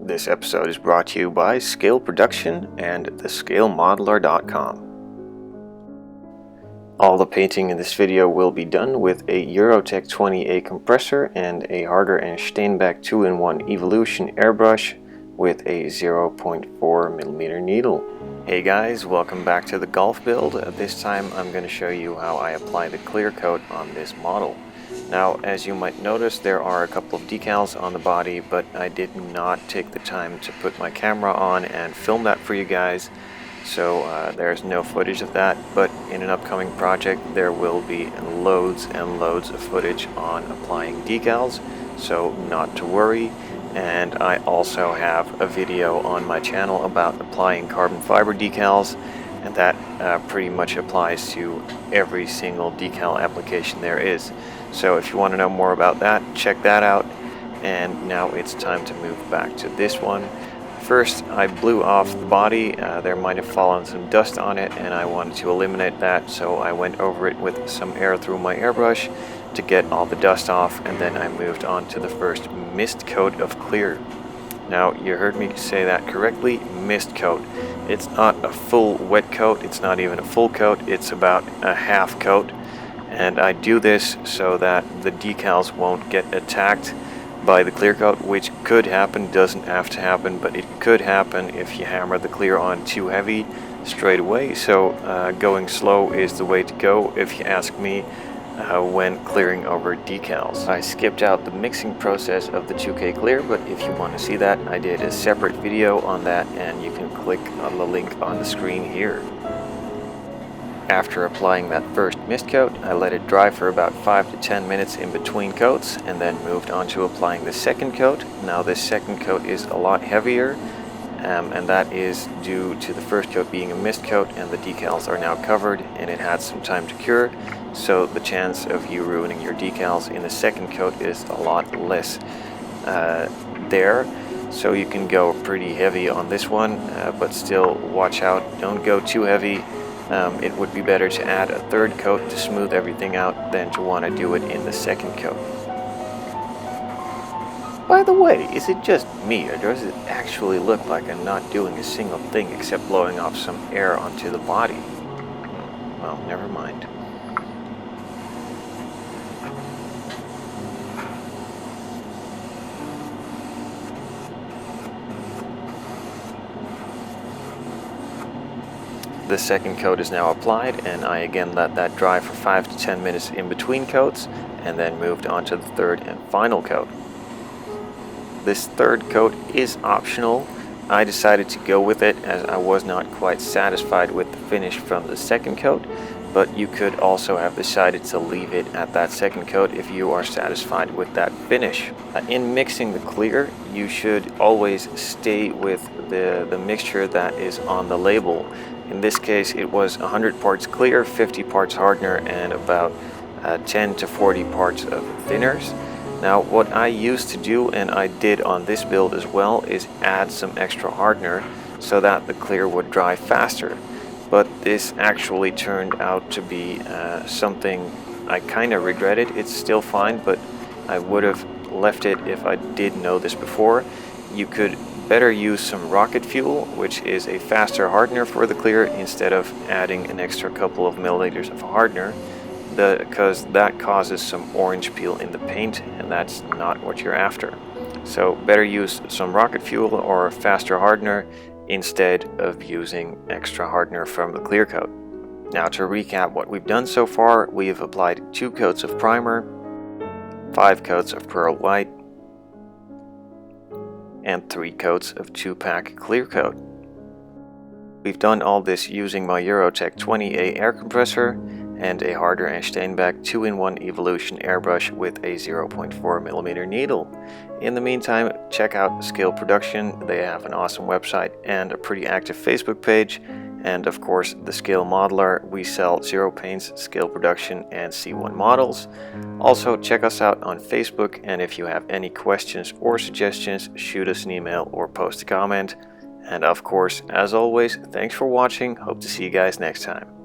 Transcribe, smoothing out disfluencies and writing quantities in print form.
This episode is brought to you by Scale Production and thescalemodeler.com. All the painting in this video will be done with a Eurotech 20A compressor and a Harder and Steenbeck 2-in-1 Evolution airbrush with a 0.4mm needle. Hey guys, welcome back to the golf build. This time I'm going to show you how I apply the clear coat on this model. Now, as you might notice, there are a couple of decals on the body, but I did not take the time to put my camera on and film that for you guys, so there's no footage of that. But in an upcoming project there will be loads and loads of footage on applying decals, so not to worry. And I also have a video on my channel about applying carbon fiber decals, and that pretty much applies to every single decal application there is. So if you want to know more about that, check that out. And now it's time to move back to this one. First, I blew off the body. There might have fallen some dust on it, and I wanted to eliminate that, so I went over it with some air through my airbrush to get all the dust off, and then I moved on to the first mist coat of clear. Now, you heard me say that correctly, mist coat. It's not a full wet coat, it's not even a full coat, it's about a half coat. And I do this so that the decals won't get attacked by the clear coat, which could happen, doesn't have to happen, but it could happen if you hammer the clear on too heavy straight away. So going slow is the way to go, if you ask me, when clearing over decals. I skipped out the mixing process of the 2K clear, but if you want to see that, I did a separate video on that, and you can click on the link on the screen here. After applying that first mist coat, I let it dry for about 5 to 10 minutes in between coats, and then moved on to applying the second coat. Now this second coat is a lot heavier, and that is due to the first coat being a mist coat, and the decals are now covered and it had some time to cure, so the chance of you ruining your decals in the second coat is a lot less there. So you can go pretty heavy on this one, but still watch out, don't go too heavy. It would be better to add a third coat to smooth everything out than to want to do it in the second coat. By the way, is it just me, or does it actually look like I'm not doing a single thing except blowing off some air onto the body? Well, never mind. The second coat is now applied, and I again let that dry for 5 to 10 minutes in between coats, and then moved on to the third and final coat. This third coat is optional. I decided to go with it as I was not quite satisfied with the finish from the second coat, but you could also have decided to leave it at that second coat if you are satisfied with that finish. In mixing the clear, you should always stay with the mixture that is on the label. In this case, it was 100 parts clear, 50 parts hardener, and about 10 to 40 parts of thinners. Now, what I used to do, and I did on this build as well, is add some extra hardener so that the clear would dry faster. But this actually turned out to be something I kind of regretted. It's still fine, but I would have left it if I did know this before. You could better use some rocket fuel, which is a faster hardener for the clear, instead of adding an extra couple of milliliters of hardener, because that causes some orange peel in the paint, and that's not what you're after. So better use some rocket fuel or faster hardener instead of using extra hardener from the clear coat. Now, to recap what we've done so far, we've applied 2 coats of primer, 5 coats of pearl white, and 3 coats of 2-pack clear coat. We've done all this using my Eurotech 20A air compressor and a Harder and Steenbeck 2-in-1 Evolution airbrush with a 0.4mm needle. In the meantime, check out Scale Production. They have an awesome website and a pretty active Facebook page. And of course, the Scale Modeler. We sell Zero Paints, Scale Production, and C1 models. Also, check us out on Facebook, and if you have any questions or suggestions, shoot us an email or post a comment. And of course, as always, thanks for watching. Hope to see you guys next time.